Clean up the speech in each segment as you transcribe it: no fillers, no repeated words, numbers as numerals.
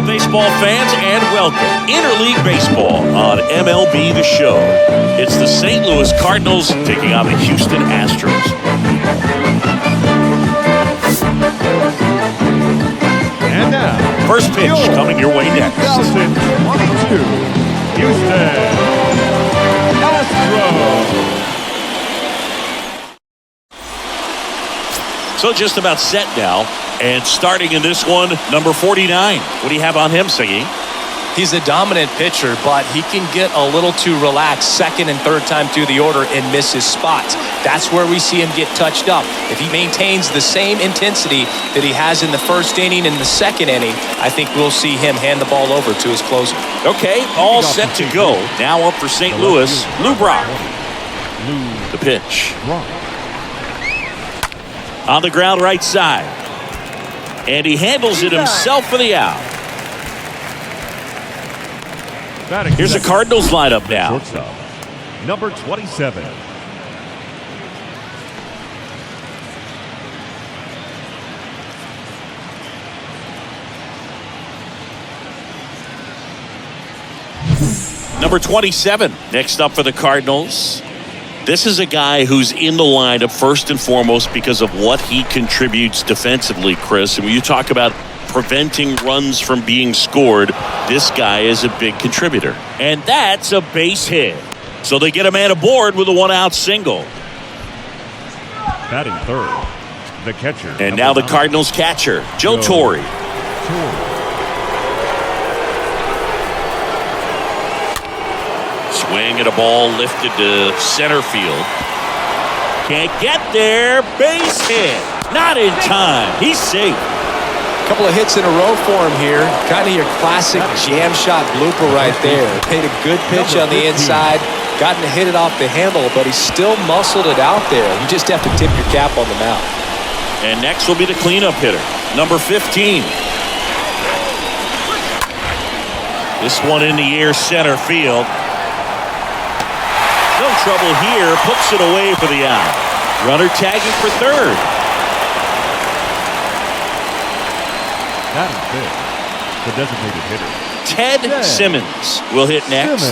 Hello, baseball fans, and welcome. Interleague Baseball on MLB The Show. It's the St. Louis Cardinals taking on the Houston Astros. And now, first pitch coming your way next. 2002 Houston Astros. So just about set now. And starting in this one, number 49. What do you have on him, Siggy? He's a dominant pitcher, but he can get a little too relaxed second and third time through the order and miss his spots. That's where we see him get touched up. If he maintains the same intensity that he has in the first inning and the second inning, I think we'll see him hand the ball over to his closer. Okay, all set to go. Now up for St. Louis, Lou Brock. The pitch. On the ground right side. And he handles it himself for the out. Here's the Cardinals lineup now. Shortstop, number 27. Number 27. Next up for the Cardinals. This is a guy who's in the lineup first and foremost because of what he contributes defensively, Chris. And when you talk about preventing runs from being scored, this guy is a big contributor. And that's a base hit. So they get a man aboard with a one-out single. Batting third, the catcher. And now the Cardinals catcher, Joe Torre. Swing and a ball lifted to center field. Can't get there. Base hit. Not in time. He's safe. Couple of hits in a row for him here. Kind of your classic jam shot blooper right there. Paid a good pitch on the inside. Gotten to hit it off the handle, but he still muscled it out there. You just have to tip your cap on the mound. And next will be the cleanup hitter, number 15. This one in the air center field. No trouble here. Puts it away for the out. Runner tagging for third. Batting fifth, the designated hitter, Ted Simmons will hit next.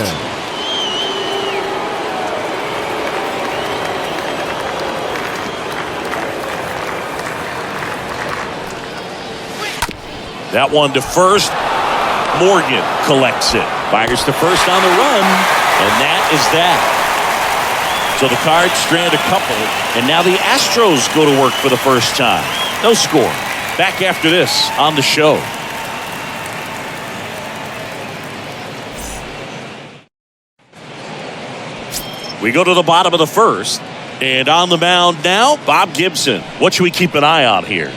That one to first. Morgan collects it. Fires to first on the run. And that is that. So the Cards strand a couple. And now the Astros go to work for the first time. No score. Back after this on the show. We go to the bottom of the first. And on the mound now, Bob Gibson. What should we keep an eye on here?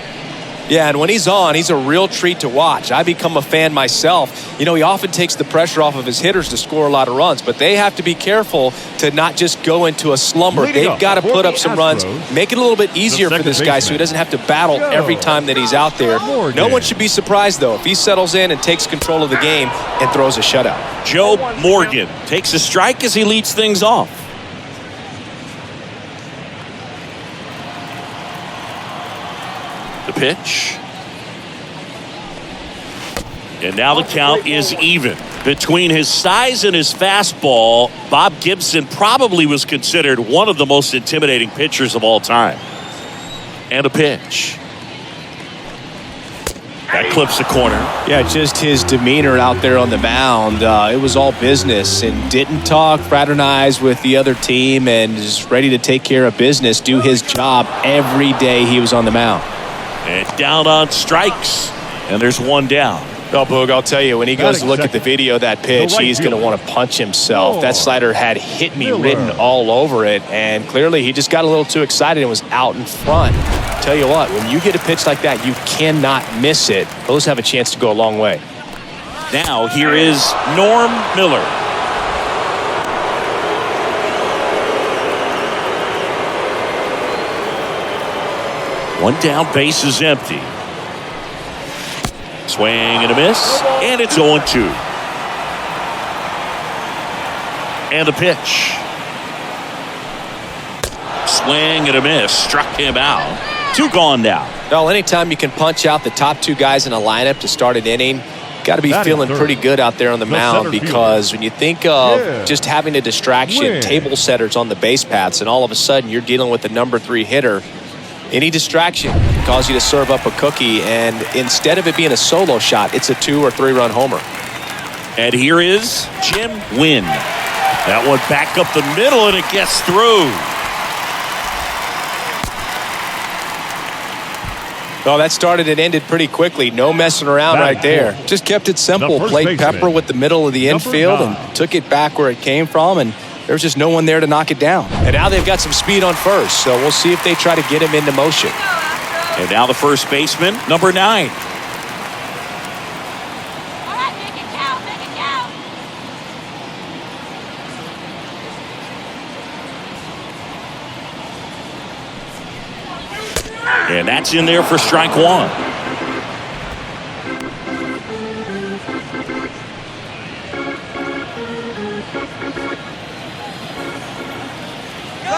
Yeah, and when he's on, he's a real treat to watch. I become a fan myself. You know, he often takes the pressure off of his hitters to score a lot of runs, but they have to be careful to not just go into a slumber. They've got to put up some runs, make it a little bit easier for this guy so he doesn't have to battle every time that he's out there. No one should be surprised, though, if he settles in and takes control of the game and throws a shutout. Joe Morgan takes a strike as he leads things off. The pitch. And now the count is even. Between his size and his fastball, Bob Gibson probably was considered one of the most intimidating pitchers of all time. And a pitch. That clips the corner. Yeah, just his demeanor out there on the mound. It was all business and didn't talk, fraternize with the other team, and is ready to take care of business, do his job every day he was on the mound. And down on strikes. And there's one down. Oh, Boog, I'll tell you, when he goes to look at the video of that pitch, he's going to want to punch himself. That slider had hit me written all over it, and clearly he just got a little too excited and was out in front. Tell you what, when you get a pitch like that, you cannot miss it. Those have a chance to go a long way. Now here is Norm Miller. One down, base is empty. Swing and a miss, and it's 0-2. And a pitch. Swing and a miss, struck him out. Two gone now. Well, anytime you can punch out the top two guys in a lineup to start an inning, Got to be feeling pretty good out there on the mound, because when you think of just having a distraction, table setters on the base paths, and all of a sudden you're dealing with the number 3 hitter, any distraction can cause you to serve up a cookie, and instead of it being a solo shot, it's a 2 or 3 run homer. And here is Jim Wynn. That one back up the middle, and it gets through. Well, that started and ended pretty quickly. No messing around right there. Just kept it simple. Played Pepper with the middle of the infield and took it back where it came from, and there was just no one there to knock it down. And now they've got some speed on first, so we'll see if they try to get him into motion. And now the first baseman, number 9. And that's in there for strike 1.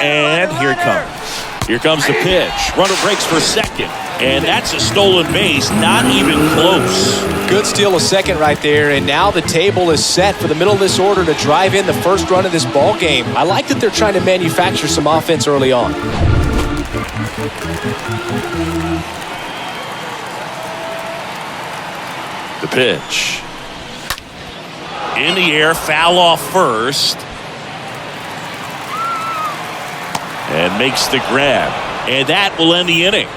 And here it comes. Here comes the pitch. Runner breaks for second. And that's a stolen base, not even close. Good steal of second right there, and now the table is set for the middle of this order to drive in the first run of this ball game. I like that they're trying to manufacture some offense early on. The pitch. In the air, foul off first. And makes the grab. And that will end the inning.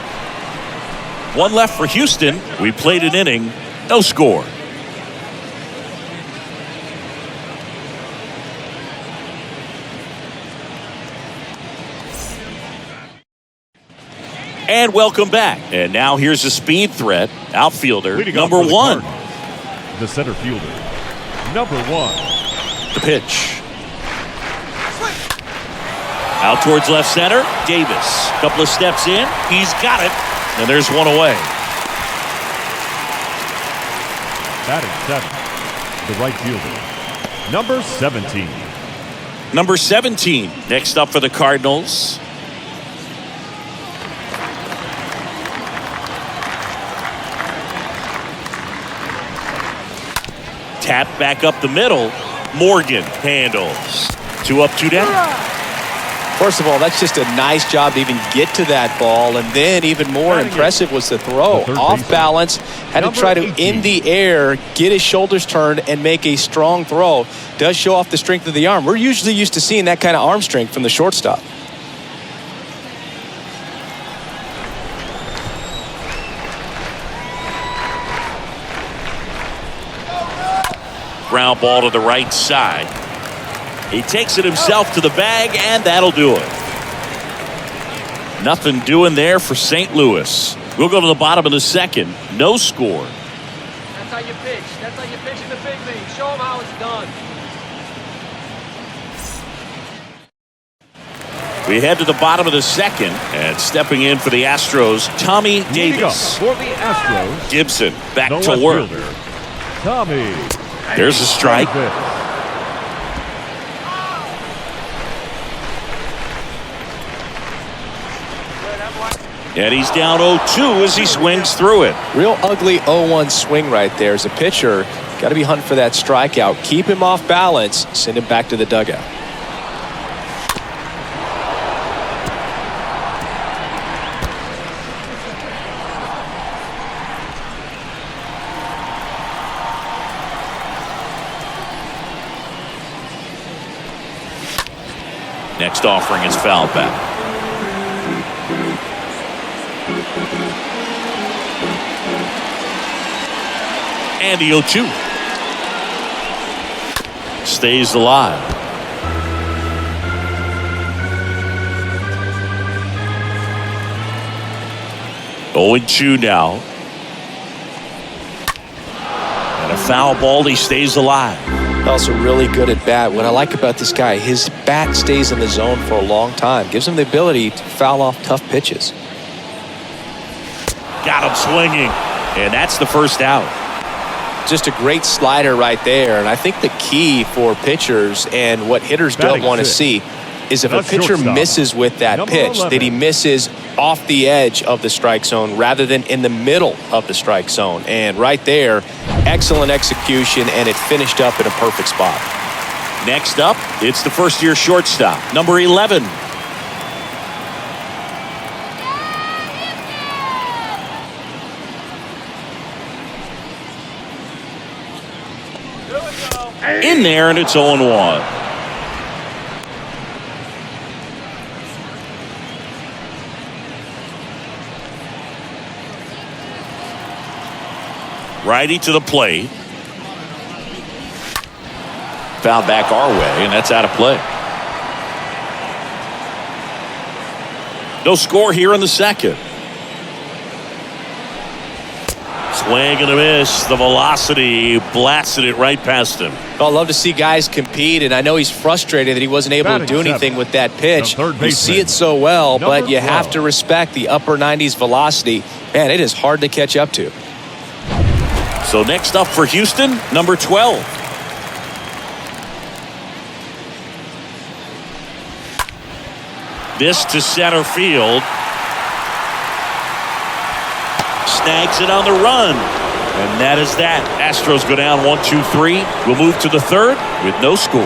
1 left for Houston. We played an inning, no score. And welcome back. And now here's a speed threat. Outfielder, number 1. The center fielder, number 1. The pitch. Out towards left center. Davis. Couple of steps in. He's got it. And there's one away. Batting 7. The right fielder, number 17. Number 17. Next up for the Cardinals. Tap back up the middle. Morgan handles. 2 up, 2 down. First of all, that's just a nice job to even get to that ball, and then even more impressive was the throw. Off balance, had to try to, in the air, get his shoulders turned and make a strong throw. Does show off the strength of the arm. We're usually used to seeing that kind of arm strength from the shortstop. Ground ball to the right side. He takes it himself to the bag, and that'll do it. Nothing doing there for St. Louis. We'll go to the bottom of the second. No score. That's how you pitch. That's how you pitch in the big league. Show them how it's done. We head to the bottom of the second, and stepping in for the Astros, Tommy Davis. For the Astros, Gibson back to work. Tommy. There's a strike. And he's down 0-2 as he swings through it. Real ugly 0-1 swing right there. As a pitcher, got to be hunting for that strikeout. Keep him off balance. Send him back to the dugout. Next offering is foul back. And the 0-2. Stays alive. Oh, 0-2 now. And a foul ball. He stays alive. Also really good at bat. What I like about this guy, his bat stays in the zone for a long time. Gives him the ability to foul off tough pitches. Got him swinging. And that's the first out. Just a great slider right there. And I think the key for pitchers and what hitters don't want to see is if a pitcher misses with that pitch, that he misses off the edge of the strike zone rather than in the middle of the strike zone. And right there, excellent execution, and it finished up in a perfect spot. Next up, it's the first-year shortstop, number 11. In there, and it's 0-1. Righty to the plate. Foul back our way, and that's out of play. No score here in the second. Swing and a miss. The velocity blasted it right past him. Well, I love to see guys compete, and I know he's frustrated that he wasn't able to do anything with that pitch. You see it so well, but you have to respect the upper 90s velocity. Man, it is hard to catch up to. So next up for Houston, number 12. This to center field. Snags it on the run. And that is that. Astros go down 1-2-3. We'll move to the third with no score.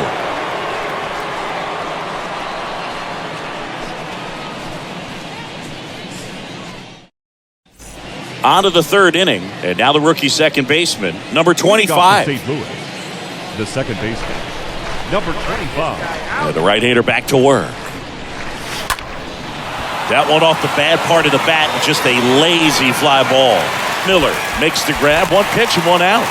On to the third inning. And now the rookie second baseman, number 25. St. Louis, the second baseman, number 25. And the right-hander back to work. That one off the bad part of the bat, just a lazy fly ball. Miller makes the grab, one pitch and one out.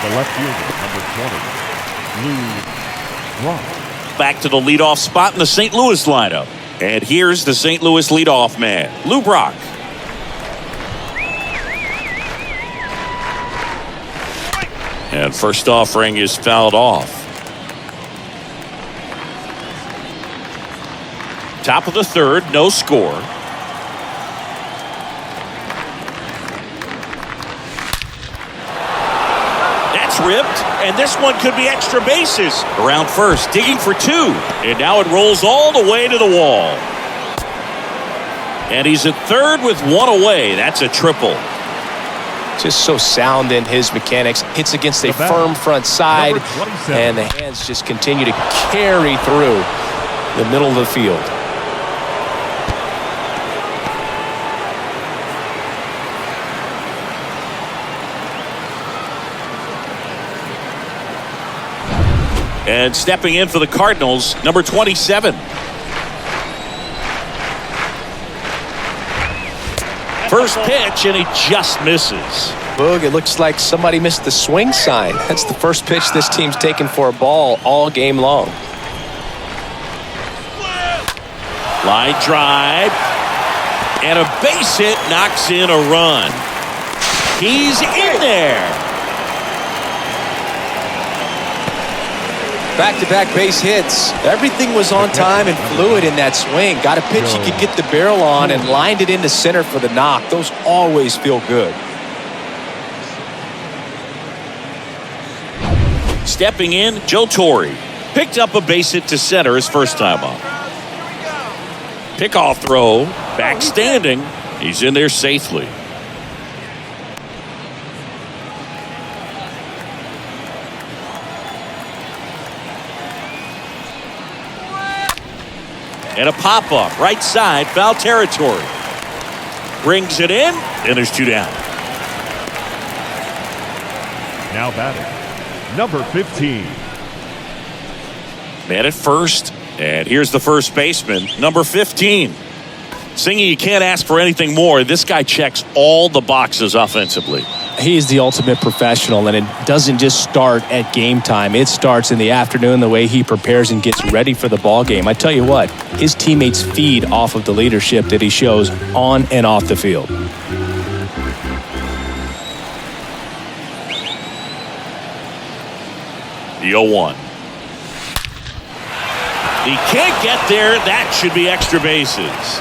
The left fielder, number 20, Lou Brock. Back to the leadoff spot in the St. Louis lineup. And here's the St. Louis leadoff man, Lou Brock. And first offering is fouled off. Top of the third, no score. That's ripped, and this one could be extra bases. Around first, digging for two, and now it rolls all the way to the wall. And he's at third with one away. That's a triple. Just so sound in his mechanics. Hits against a firm front side, and the hands just continue to carry through the middle of the field. And stepping in for the Cardinals, number 27. First pitch, and he just misses. Boog, it looks like somebody missed the swing sign. That's the first pitch this team's taken for a ball all game long. Line drive. And a base hit knocks in a run. He's in there. Back-to-back base hits. Everything was on time and fluid in that swing. Got a pitch he could get the barrel on and lined it into center for the knock. Those always feel good. Stepping in, Joe Torre. Picked up a base hit to center his first time up. Pickoff throw. Back standing. He's in there safely. And a pop-up, right side, foul territory. Brings it in, and there's two down. Now batting, number 15. Man at first, and here's the first baseman, number 15. Singy, you can't ask for anything more. This guy checks all the boxes offensively. He's the ultimate professional, and it doesn't just start at game time. It starts in the afternoon, the way he prepares and gets ready for the ball game. I tell you what, his teammates feed off of the leadership that he shows on and off the field. The 0-1. He can't get there. That should be extra bases.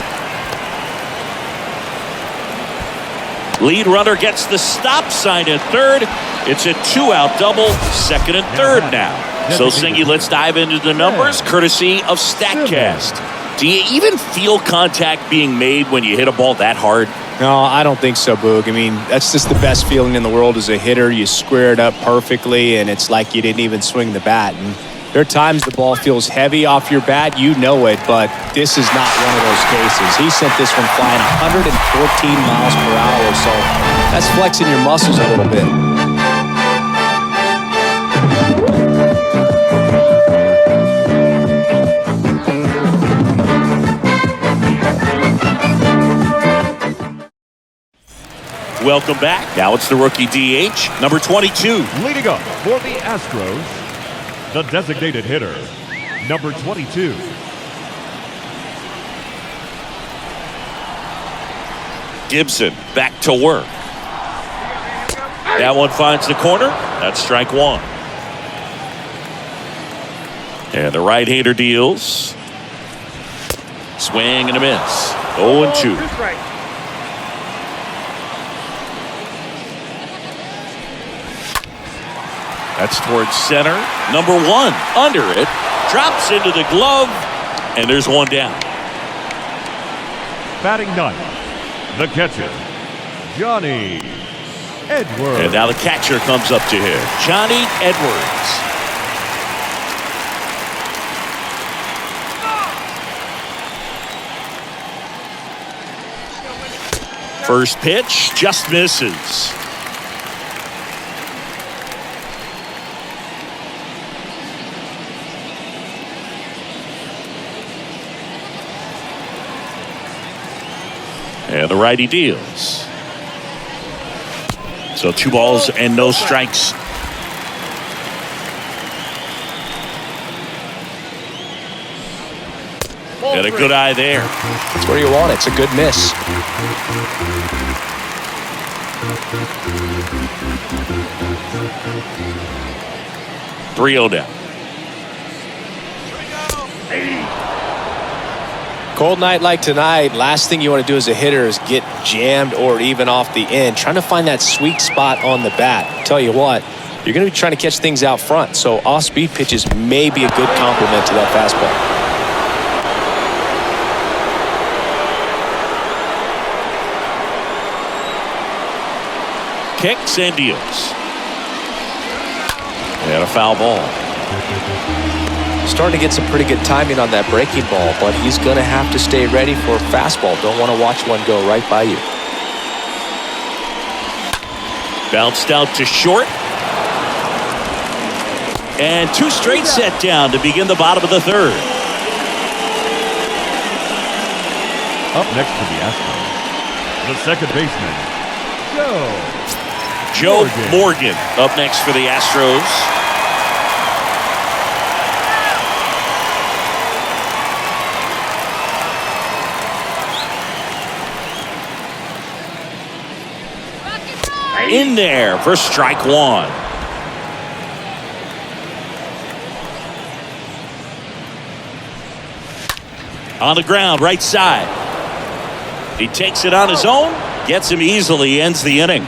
Lead runner gets the stop sign at third. It's a two-out double, second and third now. So, Singy, let's dive into the numbers, courtesy of StatCast. Do you even feel contact being made when you hit a ball that hard? No, I don't think so, Boog. I mean, that's just the best feeling in the world as a hitter. You square it up perfectly, and it's like you didn't even swing the bat. And there are times the ball feels heavy off your bat. You know it, but this is not one of those cases. He sent this one flying 114 miles per hour, so that's flexing your muscles a little bit. Welcome back. Now it's the rookie DH, number 22. Leading up for the Astros, the designated hitter, number 22. Gibson back to work. That one finds the corner. That's strike one. And the right-hander deals. Swing and a miss. 0-2. That's towards center. Number one under it. Drops into the glove. And there's one down. Batting ninth, the catcher, Johnny Edwards. And now the catcher comes up to him. Johnny Edwards. First pitch just misses. And the righty deals. So 2 balls and no strikes. And a good eye there. That's where you want it. It's a good miss. .3-0 down. Cold night like tonight, last thing you want to do as a hitter is get jammed or even off the end. Trying to find that sweet spot on the bat. Tell you what, you're going to be trying to catch things out front, so off-speed pitches may be a good complement to that fastball. Kicks and deals. And a foul ball. Starting to get some pretty good timing on that breaking ball, but he's going to have to stay ready for a fastball. Don't want to watch one go right by you. Bounced out to short. And 2 straight set down to begin the bottom of the third. Up next for the Astros, the second baseman, Joe Morgan up next for the Astros. In there for strike one. On the ground, right side. He takes it on his own, gets him easily, ends the inning.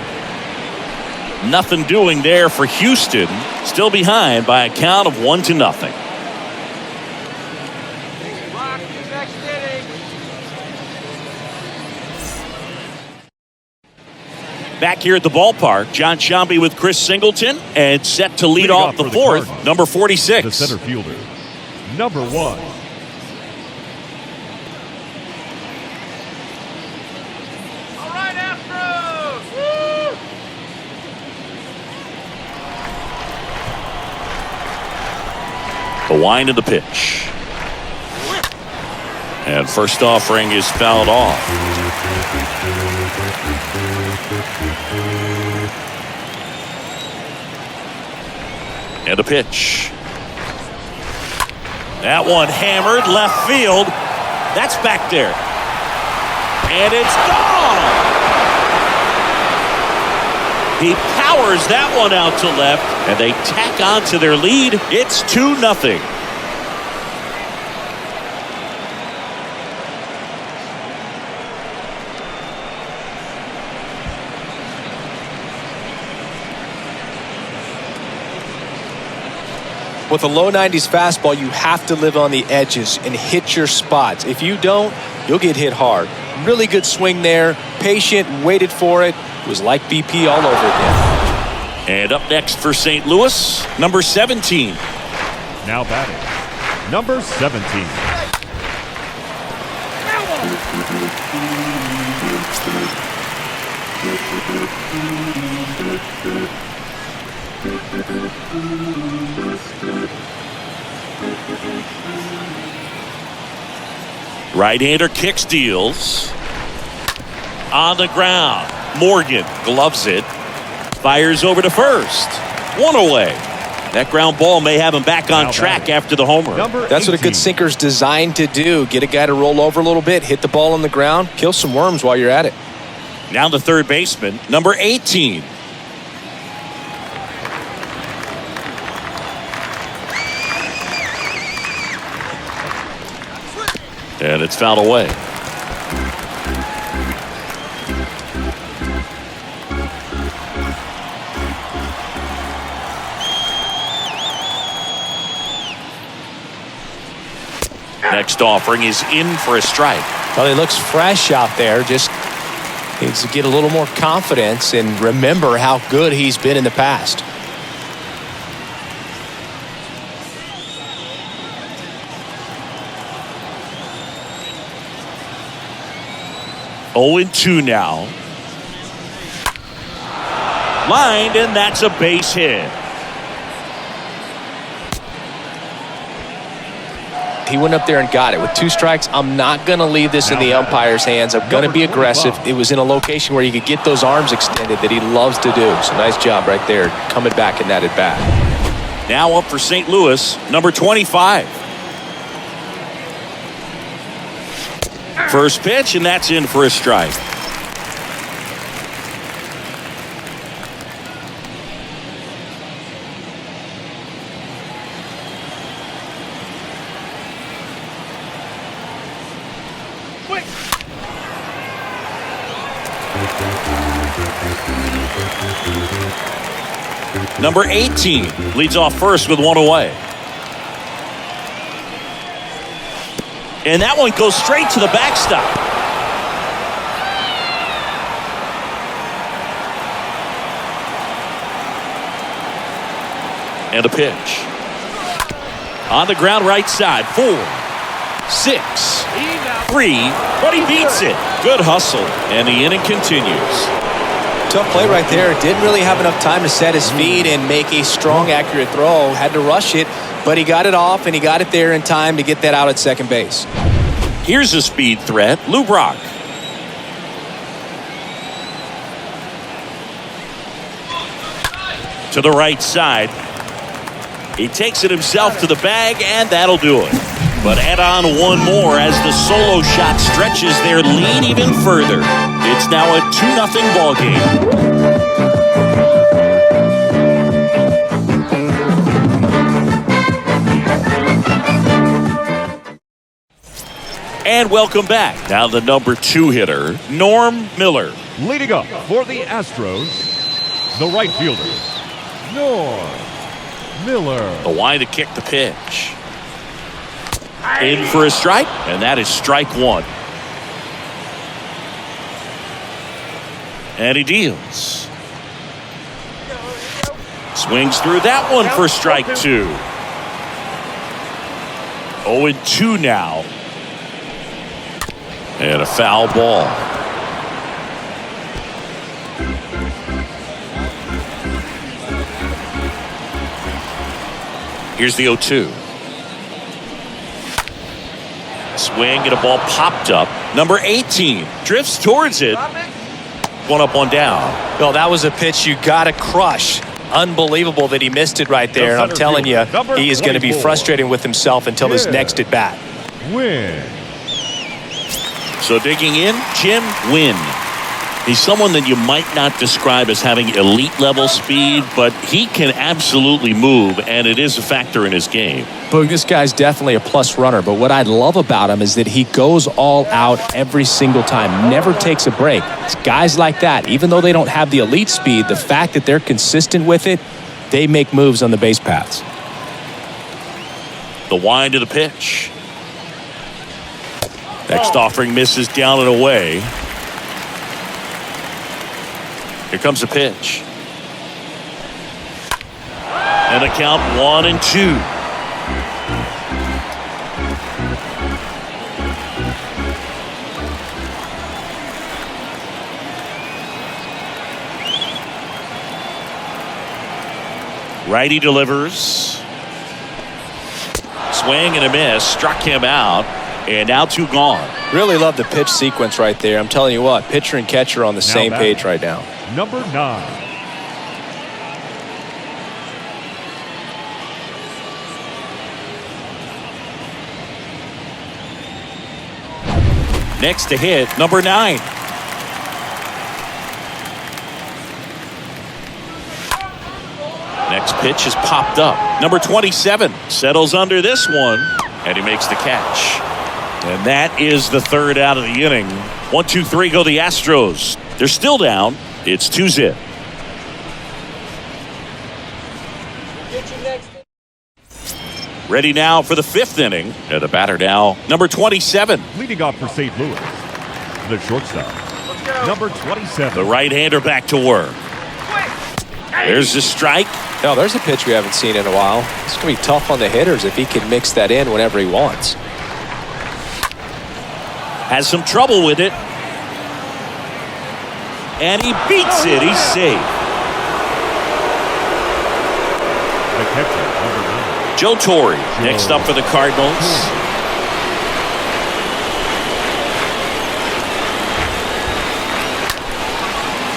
Nothing doing there for Houston. Still behind by a count of 1-0. Back here at the ballpark, John Sciambi with Chris Singleton, and set to lead off the fourth, number 46. the center fielder, number 1. All right, Astros! Woo! The wind of the pitch. And first offering is fouled off. And a pitch. That one hammered left field. That's back there. And it's gone. He powers that one out to left, and they tack on to their lead. It's 2-0. With a low 90s fastball, you have to live on the edges and hit your spots. If you don't, you'll get hit hard. Really good swing there. Patient, waited for it. It was like BP all over again. And up next for St. Louis, number 17. Now batting, number 17. Right-hander kicks, deals. On the ground. Morgan gloves it. Fires over to first. One away. That ground ball may have him back on track after the homer. That's what a good sinker's designed to do. Get a guy to roll over a little bit, hit the ball on the ground, kill some worms while you're at it. Now the third baseman, number 18. And it's fouled away. Next offering is in for a strike. Well, he looks fresh out there. Just needs to get a little more confidence and remember how good he's been in the past. (0-2) now. Lined, and that's a base hit. He went up there and got it. With 2 strikes, I'm not going to leave this in the umpire's hands. I'm going to be aggressive. It was in a location where you could get those arms extended that he loves to do. So nice job right there, coming back in that at bat. Now up for St. Louis, number 25. First pitch, and that's in for a strike. Number 18 leads off first with 1 away. And that one goes straight to the backstop. And a pitch. On the ground right side. 4, 6, 3, but he beats it. Good hustle. And the inning continues. Tough play right there. Didn't really have enough time to set his feet and make a strong, accurate throw. Had to rush it, but he got it off, and he got it there in time to get that out at second base. Here's a speed threat, Lou Brock. To the right side. He takes it himself to the bag, and that'll do it. But add on one more as the solo shot stretches their lead even further. It's now a 2-0 ball game. And welcome back. Now the number 2 hitter, Norm Miller. Leading up for the Astros, the right fielder, Norm Miller. The wide to kick the pitch. In for a strike, and that is strike 1. And he deals. Swings through that one for strike 2. 0-2 now. And a foul ball. Here's the 0-2. Swing and a ball popped up. Number 18 drifts towards it. 1 up, 1 down. Well, that was a pitch you got to crush. Unbelievable that he missed it right there. And I'm telling you, he is going to be frustrated with himself until his next at bat. Win. So digging in, Jim Wynn. He's someone that you might not describe as having elite level speed, but he can absolutely move, and it is a factor in his game. But this guy's definitely a plus runner, but what I love about him is that he goes all out every single time, never takes a break. It's guys like that, even though they don't have the elite speed, the fact that they're consistent with it, they make moves on the base paths. The wind of the pitch. Next offering misses down and away. Here comes the pitch. And the count 1-2. Righty delivers. Swing and a miss. Struck him out. And now 2 gone. Really love the pitch sequence right there. I'm telling you what, pitcher and catcher on the same page right now. Number 9. Next to hit, number 9. Next pitch is popped up. Number 27 settles under this one, and he makes the catch. And that is the 3rd out of the inning. 1, 2, 3 go the Astros. They're still down. It's 2-0. Ready now for the 5th inning. And the batter now, number 27. Leading off for St. Louis, the shortstop, number 27. The right-hander back to work. There's the strike. No, there's a pitch we haven't seen in a while. It's going to be tough on the hitters if he can mix that in whenever he wants. Has some trouble with it. And he beats it. He's safe. The catcher, number 9. Joe Torre next up for the Cardinals.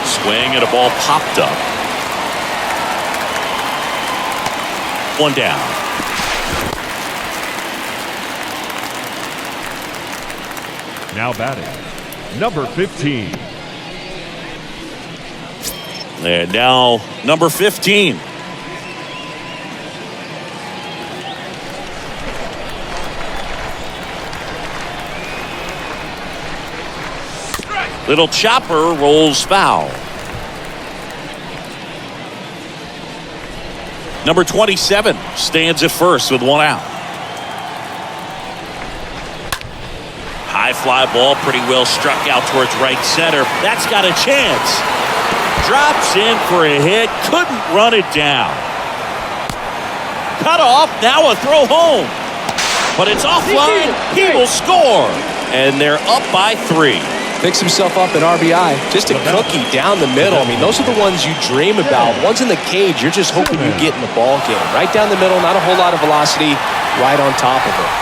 Swing and a ball popped up. 1 down. Now batting, number 15. And now number 15. Little chopper rolls foul. Number 27 stands at first with 1 out. High fly ball, pretty well struck out towards right center. That's got a chance. Drops in for a hit, couldn't run it down. Cut off, now a throw home. But it's offline, he will score. And they're up by 3. Picks himself up an RBI. Just a cookie down the middle. I mean, those are the ones you dream about. Ones in the cage, you're just hoping you get in the ball game. Right down the middle, not a whole lot of velocity, right on top of it.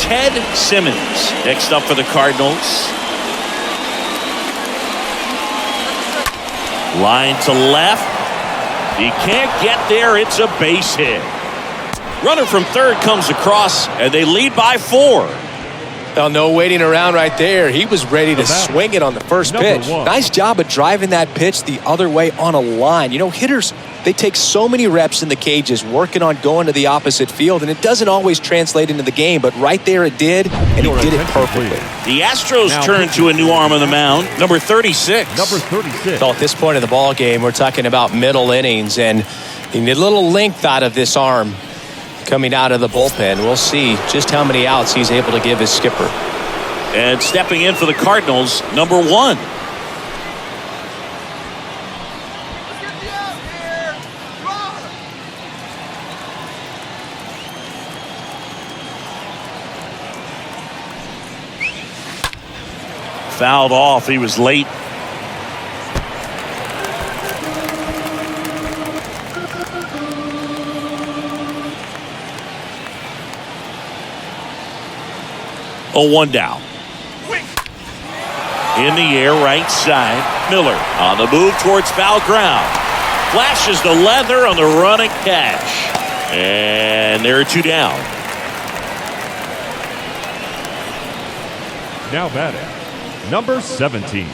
Ted Simmons next up for the Cardinals. Line to left. He can't get there. It's a base hit. Runner from third comes across, and they lead by 4. Well, no waiting around right there. He was ready to swing it on the first pitch. Nice job of driving that pitch the other way on a line. You know, hitters, they take so many reps in the cages working on going to the opposite field, and it doesn't always translate into the game, but right there it did, and he did it perfectly. The Astros turn to a new arm on the mound, number 36. Number 36. So at this point of the ball game, we're talking about middle innings, and you need a little length out of this arm coming out of the bullpen. We'll see just how many outs he's able to give his skipper. And stepping in for the Cardinals, number 1. Fouled off. He was late. Oh, 1 down. In the air, right side. Miller on the move towards foul ground. Flashes the leather on the running catch. And there are 2 down. Now batting, number 17.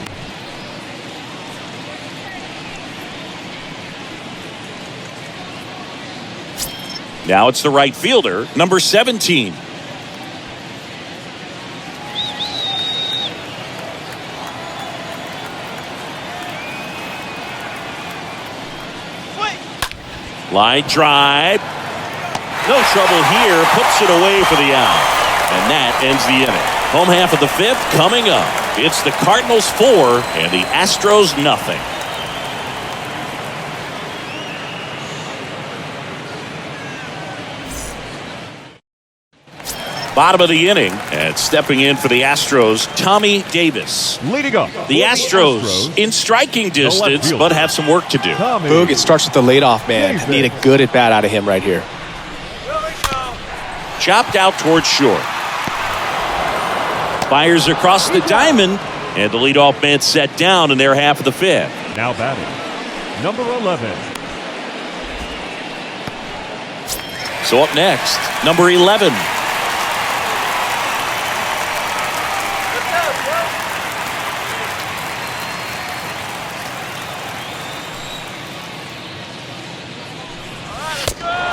Now it's the right fielder, number 17. Line drive. No trouble here. Puts it away for the out. And that ends the inning. Home half of the fifth coming up. It's the Cardinals 4 and the Astros nothing. Bottom of the inning, and stepping in for the Astros, Tommy Davis. Leading up. The Astros in striking distance, but have some work to do. Boog, it starts with the leadoff man. Need a good at bat out of him right here. Chopped out towards short. Fires across the diamond, and the leadoff man set down in their half of the fifth. Now batting, number 11. So up next, number 11.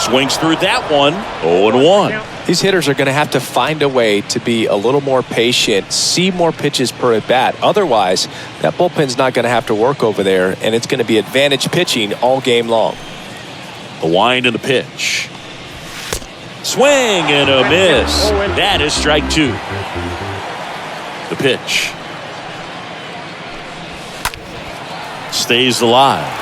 Swings through that one. 0-1. These hitters are going to have to find a way to be a little more patient, see more pitches per at bat. Otherwise, that bullpen's not going to have to work over there, and it's going to be advantage pitching all game long. The wind and the pitch. Swing and a miss. That is strike two. The pitch. Stays alive.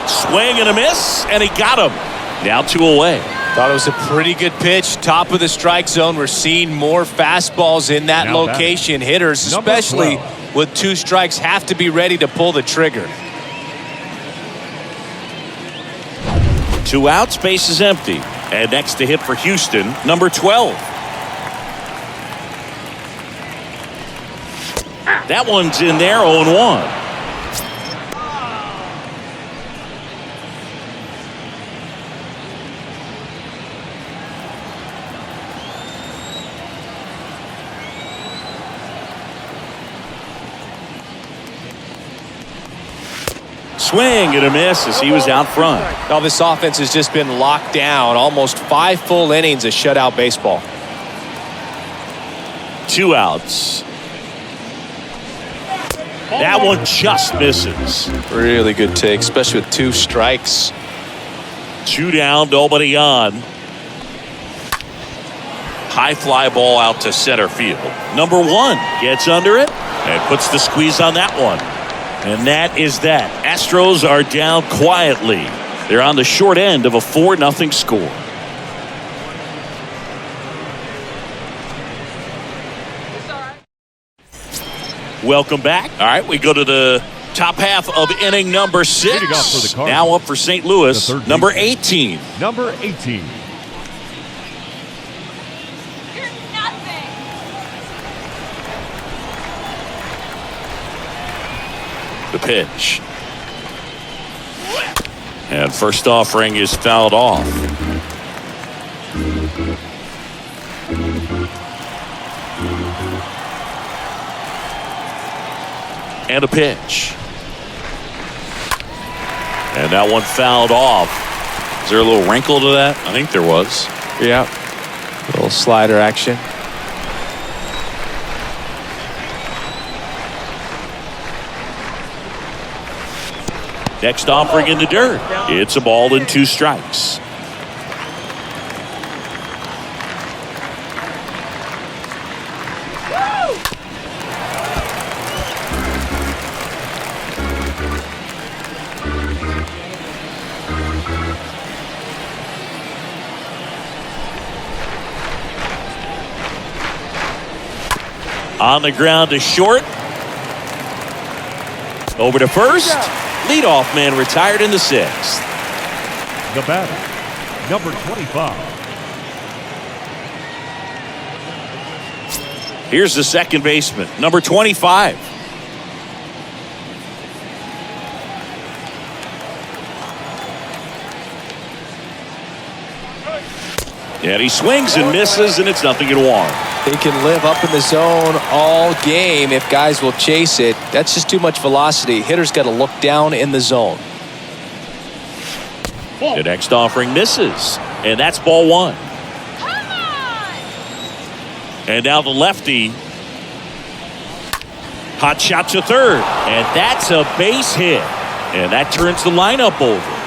Swing and a miss, and he got him. Now 2 away. Thought it was a pretty good pitch. Top of the strike zone. We're seeing more fastballs in that location. Hitters, especially with 2 strikes, have to be ready to pull the trigger. 2 outs, base is empty. And next to hit for Houston, number 12. That one's in there, 0-1. Swing and a miss as he was out front. Now this offense has just been locked down. Almost 5 full innings of shutout baseball. 2 outs. That one just misses. Really good take, especially with 2 strikes. 2 down, nobody on. High fly ball out to center field. Number 1 gets under it and puts the squeeze on that one. And that is that. Astros are down quietly. They're on the short end of a 4-0 score. Welcome back. All right, we go to the top half of inning number 6. Now up for St. Louis, number 18. Number 18. The pitch. And first offering is fouled off. And a pitch. And that one fouled off. Is there a little wrinkle to that? I think there was. Yeah. A little slider action. Next offering in the dirt. It's a ball and 2 strikes. On the ground to short. Over to first. Leadoff man retired in the 6th. The batter, number 25. Here's the second baseman, number 25. And he swings and misses, and it's 0-1. They can live up in the zone all game if guys will chase it. That's just too much velocity. Hitters got to look down in the zone. The next offering misses, and that's ball 1. And now the lefty Hot shot to third, and that's a base hit. And that turns the lineup over.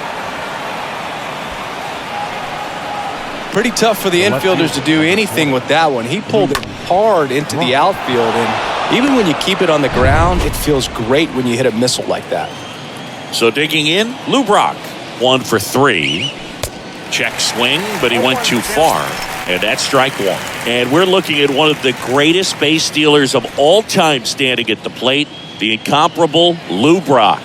Pretty tough for the infielders to do anything with that one. He pulled it hard into the outfield, and even when you keep it on the ground, it feels great when you hit a missile like that. So digging in, Lou Brock, 1 for 3. Check swing, but he went too far. And that's strike one. And we're looking at one of the greatest base stealers of all time standing at the plate, the incomparable Lou Brock.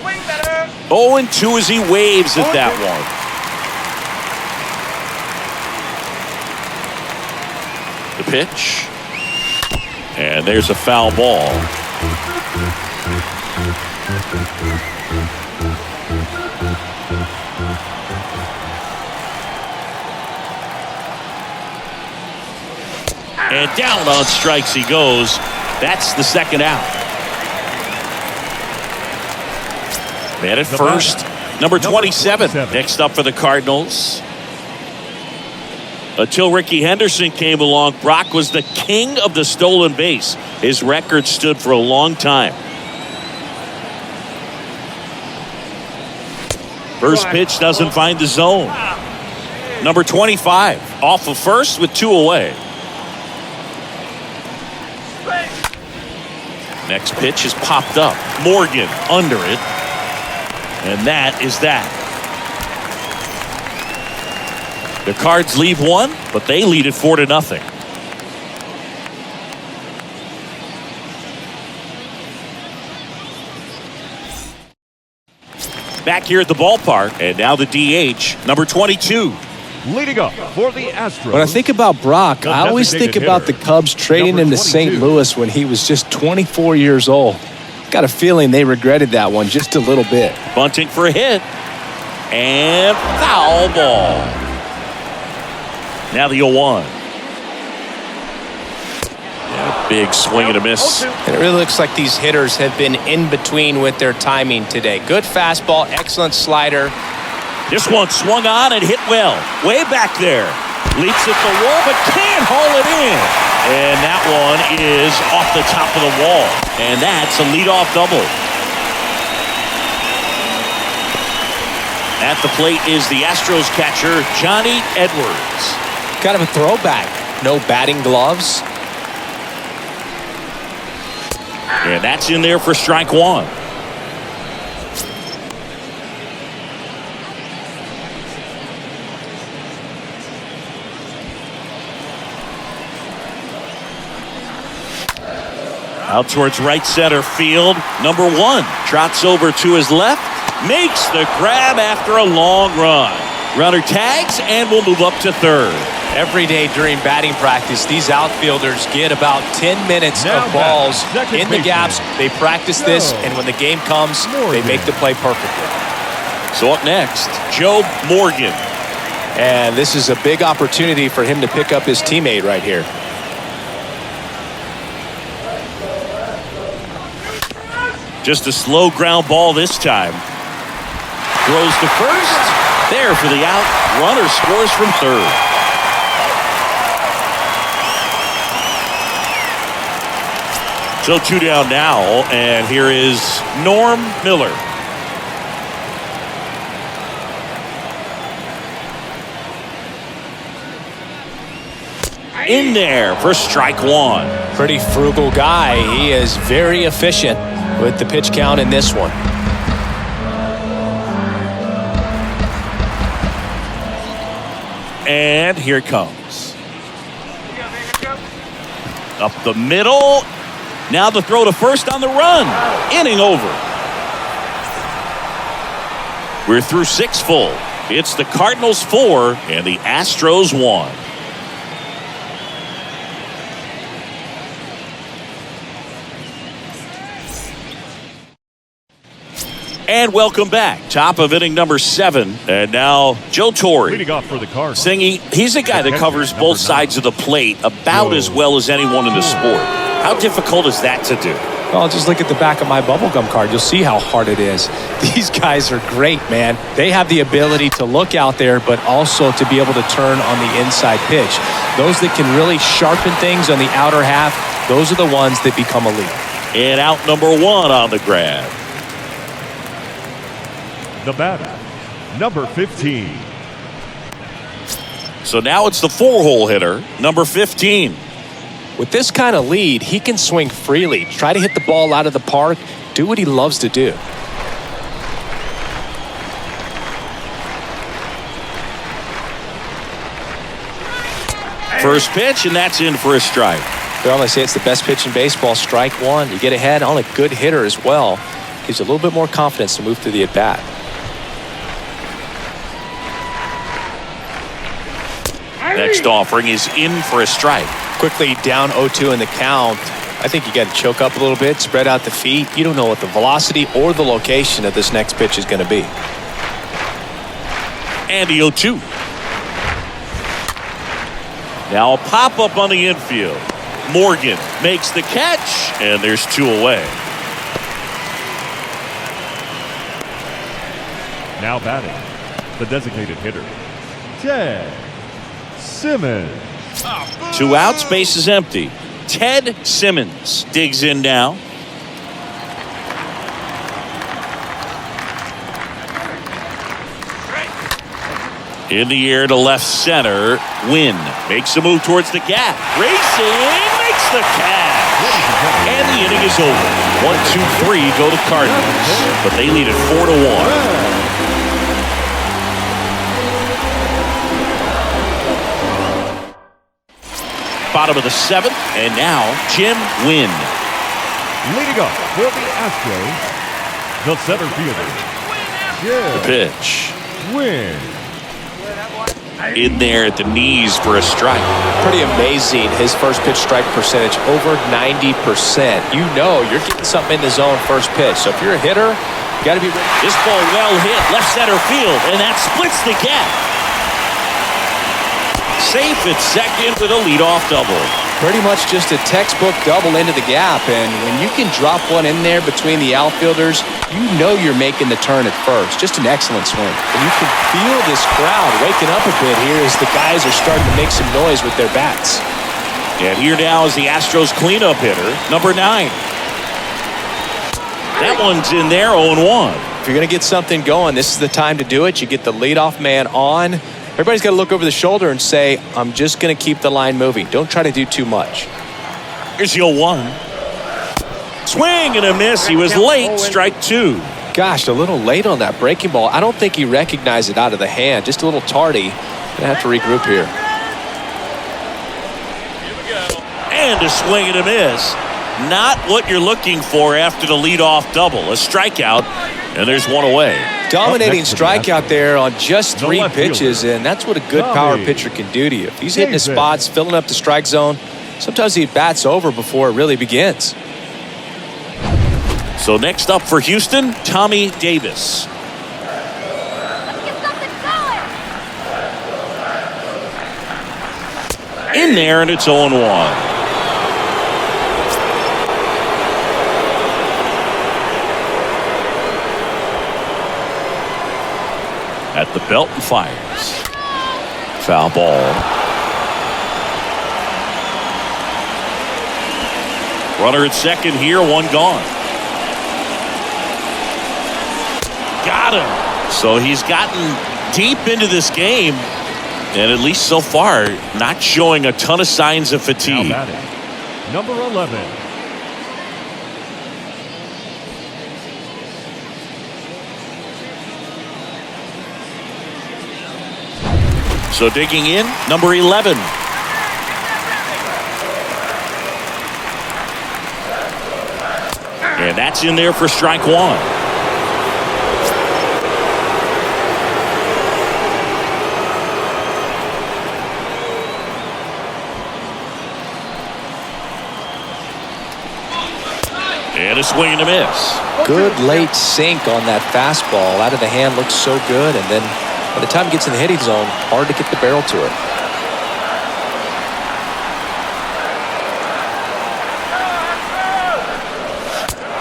Swing better. 0-2 as he waves at that one. The pitch. And there's a foul ball. And down on strikes he goes. That's the second out. Man at first, number 27. Next up for the Cardinals. Until Ricky Henderson came along, Brock was the king of the stolen base. His record stood for a long time. First pitch doesn't find the zone. Number 25 off of first with 2 away. Next pitch is popped up. Morgan under it. And that is that. The Cards leave one, but they lead it 4-0. Back here at the ballpark, and now the DH, number 22. Leading up for the Astros. When I think about Brock, I always think about the Cubs trading him to St. Louis when he was just 24 years old. Got a feeling they regretted that one just a little bit. Bunting for a hit. And foul ball. Now the 0-1. Yeah, big swing and a miss. And it really looks like these hitters have been in between with their timing today. Good fastball, excellent slider. This one swung on and hit well. Way back there. Leaps at the wall, but can't haul it in. And that one is off the top of the wall. And that's a leadoff double. At the plate is the Astros catcher, Johnny Edwards. Kind of a throwback. No batting gloves. And that's in there for strike one. Out towards right center field. Number 1 trots over to his left. Makes the grab after a long run. Runner tags and will move up to third. Every day during batting practice, these outfielders get about 10 minutes of balls in the gaps. They practice this, and when the game comes, they make the play perfectly. So up next, Joe Morgan. And this is a big opportunity for him to pick up his teammate right here. Just a slow ground ball this time. Throws to first. There for the out. Runner scores from third. So 2 down now, and here is Norm Miller. In there for strike one. Pretty frugal guy. He is very efficient with the pitch count in this one. And here it comes. Up the middle. Now the throw to first on the run. Inning over. We're through 6 full. It's the Cardinals 4 and the Astros 1. And welcome back. Top of inning number 7. And now Joe Torre. Leading off for the Cardinals. Singy, he's a guy that covers both sides of the plate about as well as anyone in the sport. How difficult is that to do? Well, just look at the back of my bubblegum card. You'll see how hard it is. These guys are great, man. They have the ability to look out there, but also to be able to turn on the inside pitch. Those that can really sharpen things on the outer half, those are the ones that become elite. And out number 1 on the grab. The batter, number 15. So now it's the 4-hole hitter, number 15. With this kind of lead, he can swing freely, try to hit the ball out of the park, do what he loves to do. First pitch, and that's in for a strike. Well, they say it's the best pitch in baseball, strike one. You get ahead on a good hitter as well. Gives you a little bit more confidence to move through the at-bat. Next offering is in for a strike. Quickly down 0-2 in the count. I think you got to choke up a little bit, spread out the feet. You don't know what the velocity or the location of this next pitch is going to be. And the 0-2. Now a pop-up on the infield. Morgan makes the catch, and there's 2 away. Now batting, the designated hitter, Ted Simmons. 2 outs, base is empty. Ted Simmons digs in now. In the air to left center. Wynn makes a move towards the gap. Racing, makes the catch. And the inning is over. 1-2-3 go to Cardinals. But they lead it 4-1. Bottom of the 7th, and now Jim Wynn. Leading up for the Astros, the center fielder, The pitch. Wynn. In there at the knees for a strike. Pretty amazing. His first pitch strike percentage over 90%. You know you're getting something in the zone first pitch. So if you're a hitter, you got to be ready. This ball well hit left center field, and that splits the gap. Safe at second with a leadoff double. Pretty much just a textbook double into the gap, and when you can drop one in there between the outfielders, you know you're making the turn at first. Just an excellent swing. And you can feel this crowd waking up a bit here as the guys are starting to make some noise with their bats. And here now is the Astros cleanup hitter, number 9. That one's in there, 0-1. If you're going to get something going, this is the time to do it. You get the leadoff man on. Everybody's got to look over the shoulder and say, I'm just going to keep the line moving. Don't try to do too much. Here's the 0-1. Swing and a miss. He was late. Strike 2. Gosh, a little late on that breaking ball. I don't think he recognized it out of the hand. Just a little tardy. Gonna have to regroup here. And a swing and a miss. Not what you're looking for after the leadoff double. A strikeout, and there's 1 away. Dominating strikeout there on just 3 pitches, and that's what a good power pitcher can do to you. If he's hitting his spots, filling up the strike zone, sometimes he bats over before it really begins. So next up for Houston, Tommy Davis. In there, and it's 0-1. At the belt and fires. Foul ball. Runner at second here, 1 gone. Got him. So he's gotten deep into this game, and at least so far, not showing a ton of signs of fatigue. Now batting, number 11. So digging in, number 11. And that's in there for strike 1. And a swing and a miss. Good late sink on that fastball. Out of the hand, looks so good, and then by the time it gets in the hitting zone, hard to get the barrel to it.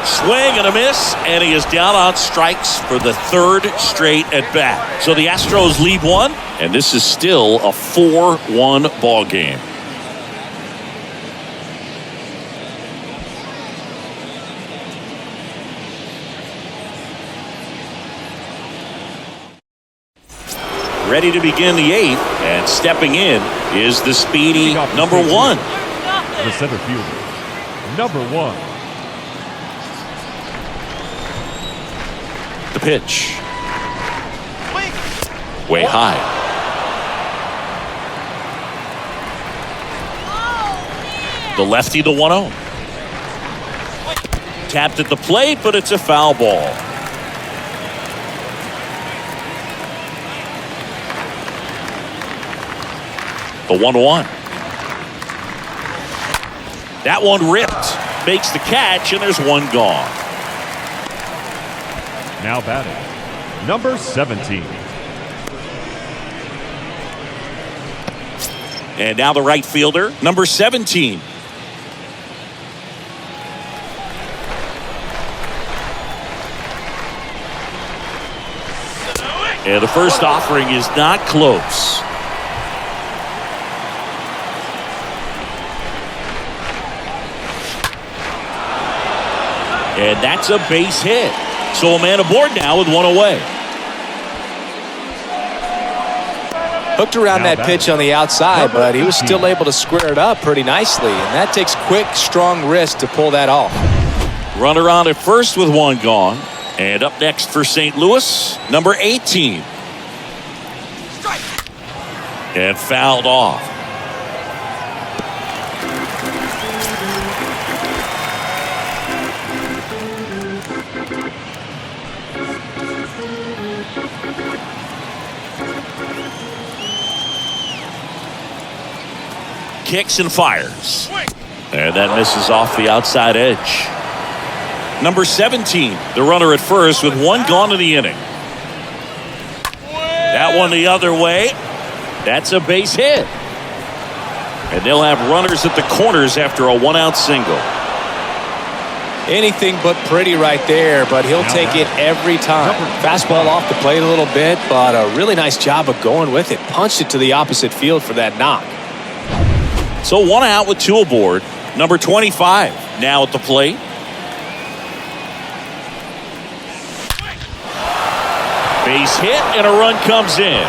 Swing and a miss, and he is down on strikes for the third straight at bat. So the Astros lead one, and this is still a 4-1 ball game. Ready to begin the eighth, and stepping in is the speedy number 1. The center fielder, number 1. The pitch. Way high. The lefty, the 1-0. Tapped at the plate, but it's a foul ball. The 1-1. That one ripped. Makes the catch, and there's one gone. Now batting, number 17. And now the right fielder, number 17. And the first offering is not close. And that's a base hit. So a man aboard now with one away. Hooked around that pitch on the outside, but he was still able to square it up pretty nicely. And that takes quick, strong wrist to pull that off. Runner on at first with one gone. And up next for St. Louis, number 18. And fouled off. Kicks and fires. And that misses off the outside edge. Number 17, the runner at first with one gone in the inning. That one the other way. That's a base hit. And they'll have runners at the corners after a one-out single. Anything but pretty right there, but he'll take it every time. Fastball off the plate a little bit, but a really nice job of going with it. Punched it to the opposite field for that knock. So one out with two aboard. Number 25 now at the plate. Base hit and a run comes in.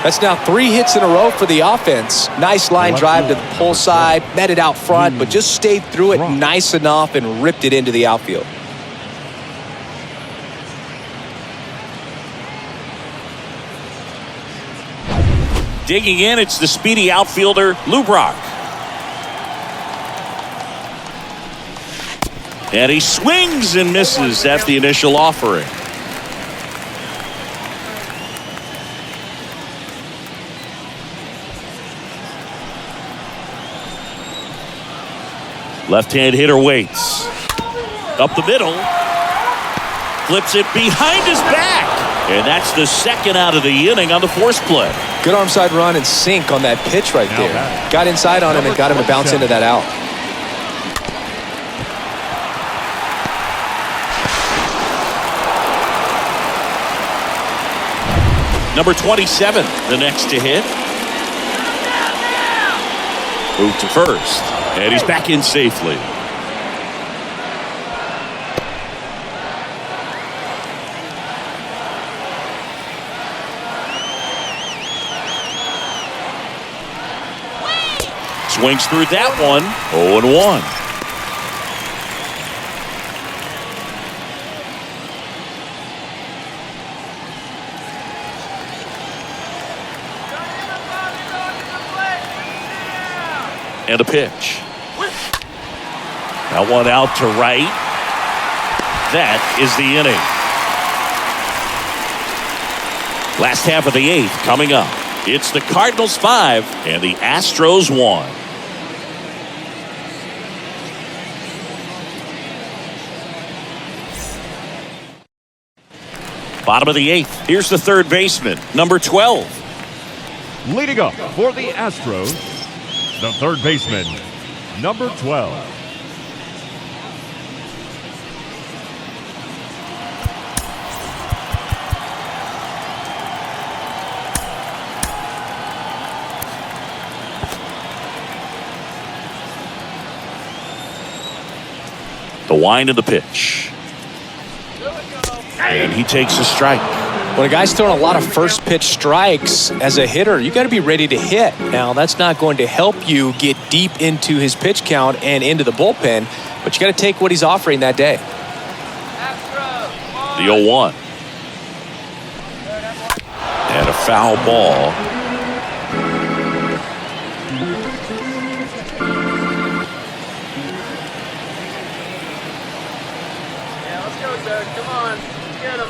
That's now 3 hits in a row for the offense. Nice line drive to the pull side, met it out front, but just stayed through it nice enough and ripped it into the outfield. Digging in, it's the speedy outfielder, Lou Brock. And he swings and misses at the initial offering. Left-hand hitter waits. Up the middle. Flips it behind his back. And that's the second out of the inning on the force play. Good arm side run and sink on that pitch right there. Got inside on him and got him to bounce into that out. Number 27, the next to hit. Moved to first. And he's back in safely. Swings through that one. 0-1. And a pitch. That one out to right. That is the inning. Last half of the eighth coming up. It's the Cardinals 5 and the Astros 1. Bottom of the eighth. Here's the third baseman, number 12. Leading up for the Astros, the third baseman, Number 12. The wind of the pitch. And he takes a strike. When a guy's throwing a lot of first pitch strikes as a hitter, you got to be ready to hit. Now, that's not going to help you get deep into his pitch count and into the bullpen, but you got to take what he's offering that day. The 0-1. And a foul ball. Come on, get him.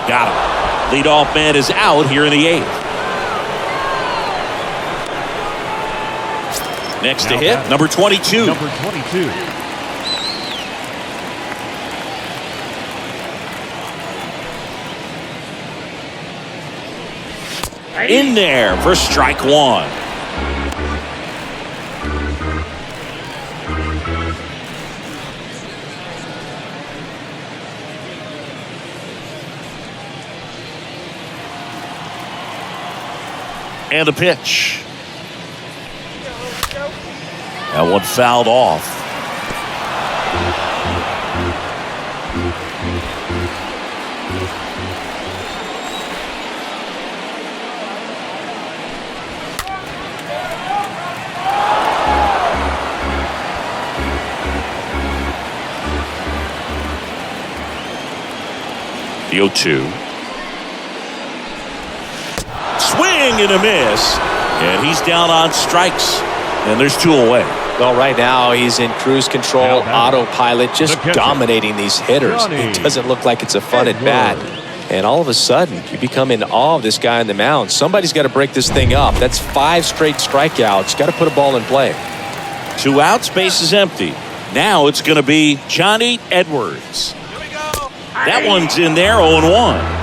Got him. Leadoff man is out here in the 8th. Next to hit, number 22. Number 22. In there for strike 1. And a pitch. That one fouled off. The 0-2. Swing and a miss. And he's down on strikes. And there's 2 away. Well, right now he's in cruise control, autopilot, just dominating these hitters. It doesn't look like it's a fun at bat. And all of a sudden, you become in awe of this guy on the mound. Somebody's got to break this thing up. That's 5 straight strikeouts. Got to put a ball in play. 2 outs, base is empty. Now it's going to be Johnny Edwards. Here we go. That one's in there, 0-1.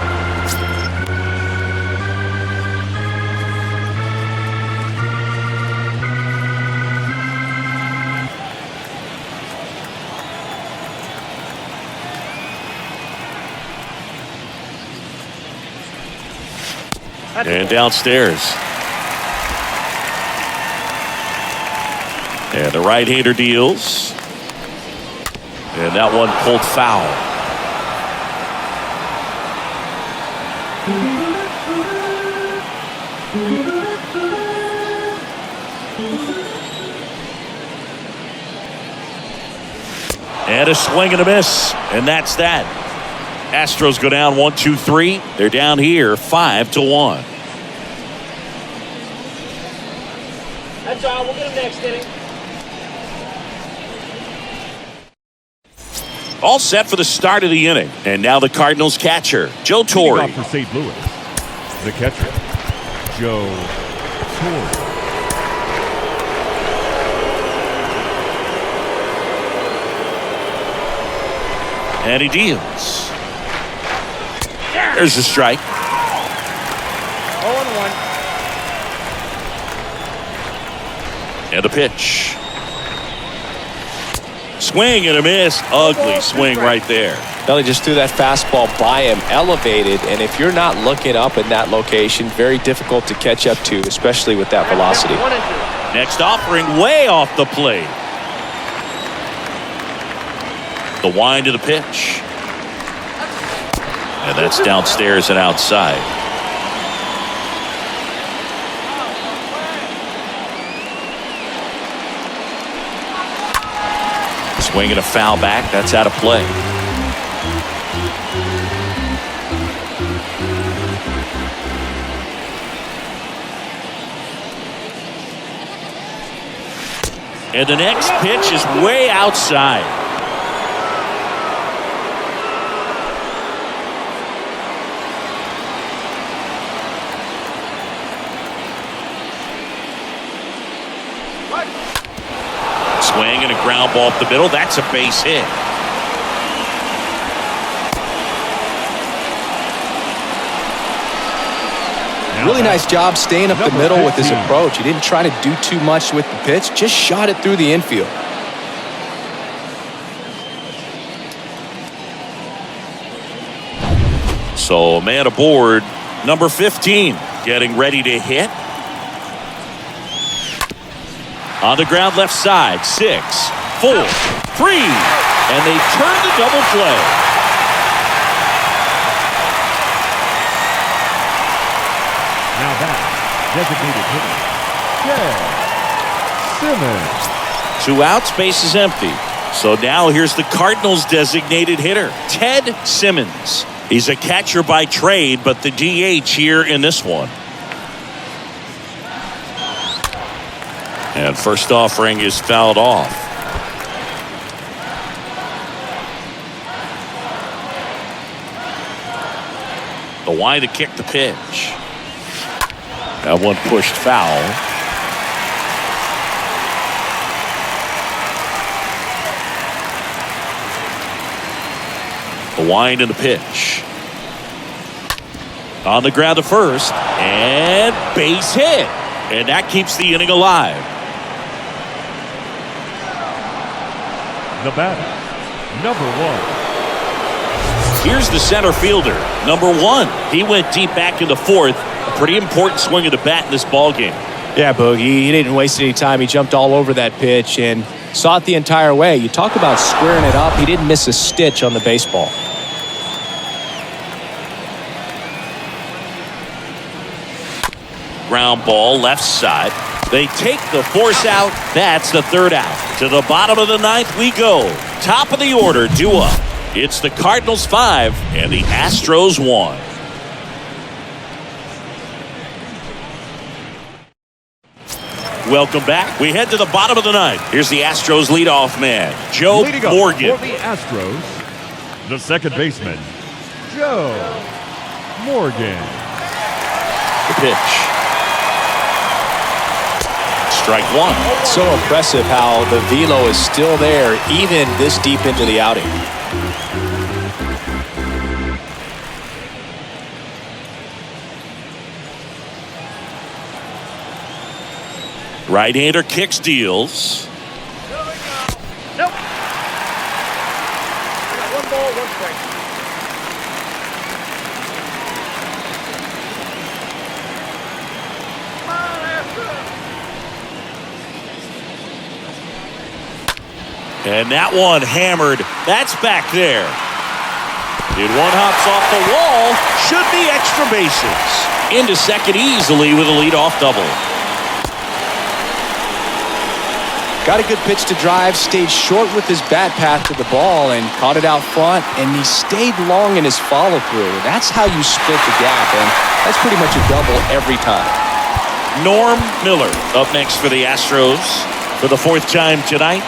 And downstairs. And the right-hander deals. And that one pulled foul. And a swing and a miss. And that's that. Astros go down 1-2-3. They're down here 5-1. That's all. We'll get him next inning. All set for the start of the inning. And now the Cardinals catcher, Joe Torre. Off for St. Louis, the catcher, Joe Torre. And he deals. There's a strike. 0-1. And a pitch. Swing and a miss. Ugly swing right there. Well, he just threw that fastball by him, elevated, and if you're not looking up in that location, very difficult to catch up to, especially with that velocity. 1-2. Next offering way off the plate. The wind of the pitch. And that's downstairs and outside. Swing and a foul back. That's out of play. And the next pitch is way outside. Swing and a ground ball up the middle. That's a base hit. Really nice job staying up the middle with his approach. He didn't try to do too much with the pitch, just shot it through the infield. So man aboard, number 15, getting ready to hit. On the ground left side, 6, 4, 3, and they turn the double play. Now back, designated hitter, Ted Simmons. 2 outs, base is empty. So now here's the Cardinals' designated hitter, Ted Simmons. He's a catcher by trade, but the DH here in this one. And first offering is fouled off. The wide to kick the pitch. That one pushed foul. The wind and the pitch. On the ground to first. And base hit. And that keeps the inning alive. The batter, number 1. Here's the center fielder, number 1. He went deep back in the 4th. A pretty important swing of the bat in this ball game. Yeah, Boogie, he didn't waste any time. He jumped all over that pitch and saw it the entire way. You talk about squaring it up. He didn't miss a stitch on the baseball. Ground ball left side. They take the force out. That's the 3rd out. To the bottom of the 9th we go. Top of the order, due up. It's the Cardinals 5 and the Astros 1. Welcome back. We head to the bottom of the 9th. Here's the Astros leadoff man, Joe Morgan. For the Astros, the second baseman, Joe Morgan. The pitch. Strike 1. So impressive how the velo is still there even this deep into the outing. Right-hander kicks, deals. Nope. One ball, one strike. Come on, Astros. And that one hammered. That's back there. Did one hops off the wall. Should be extra bases. Into second easily with a leadoff double. Got a good pitch to drive, stayed short with his bat path to the ball and caught it out front, and he stayed long in his follow-through. That's how you split the gap, and that's pretty much a double every time. Norm Miller up next for the Astros for the 4th time tonight.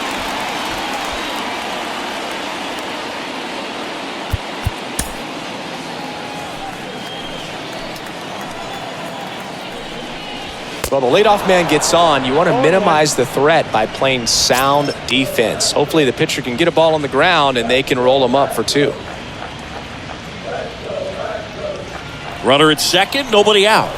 Well, the leadoff man gets on. You want to minimize the threat by playing sound defense. Hopefully the pitcher can get a ball on the ground and they can roll him up for 2. Runner at second, nobody out.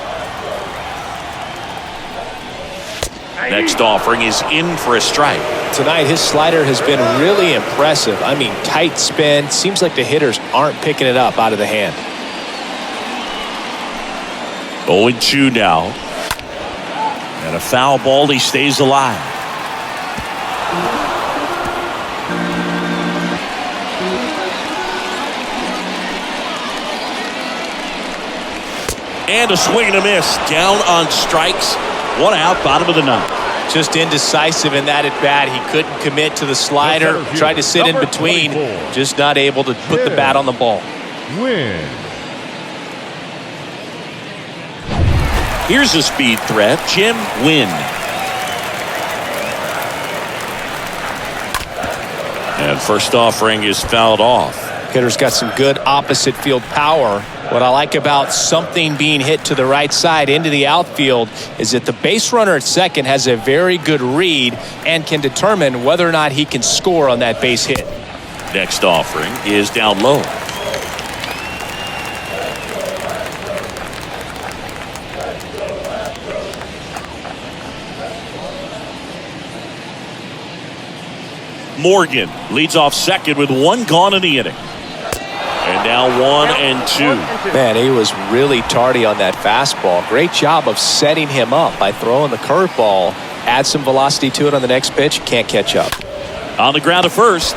Next offering is in for a strike. Tonight his slider has been really impressive. I mean, tight spin. Seems like the hitters aren't picking it up out of the hand. 0-2 now. And a foul ball, he stays alive. And a swing and a miss. Down on strikes. 1 out, bottom of the 9th. Just indecisive in that at bat. He couldn't commit to the slider. Tried to sit in between. Just not able to put the bat on the ball. Win. Here's a speed threat, Jim Wynn. And first offering is fouled off. Hitter's got some good opposite field power. What I like about something being hit to the right side into the outfield is that the base runner at second has a very good read and can determine whether or not he can score on that base hit. Next offering is down low. Morgan leads off second with one gone in the inning. And now 1-2. Man, he was really tardy on that fastball. Great job of setting him up by throwing the curveball. Add some velocity to it on the next pitch. Can't catch up. On the ground to first.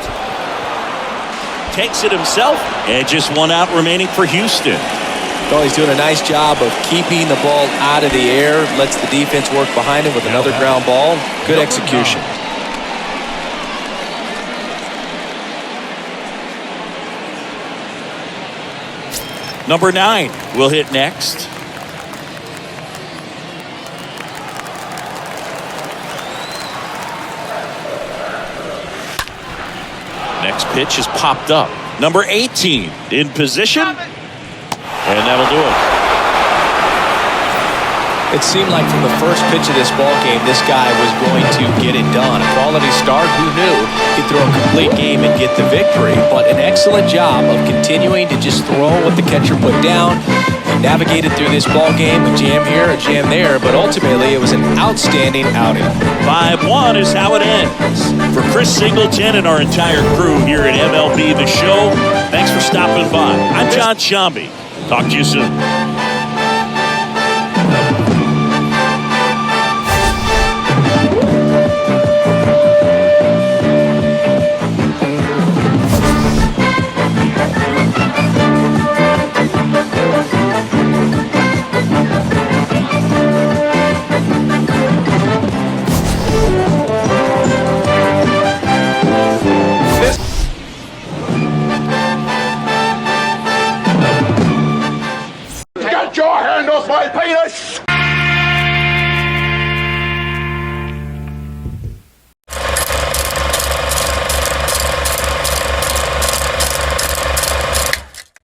Takes it himself. And just one out remaining for Houston. Oh, he's doing a nice job of keeping the ball out of the air. Lets the defense work behind him with another ground ball. Good execution. Number 9 will hit next. Next pitch is popped up. Number 18 in position. And that'll do it. It seemed like from the first pitch of this ball game, this guy was going to get it done. A quality start, who knew he'd throw a complete game and get the victory. But an excellent job of continuing to just throw what the catcher put down. He navigated through this ball game, a jam here, a jam there, but ultimately it was an outstanding outing. 5-1 is how it ends. For Chris Singleton and our entire crew here at MLB The Show, thanks for stopping by. I'm John Shambi. Talk to you soon.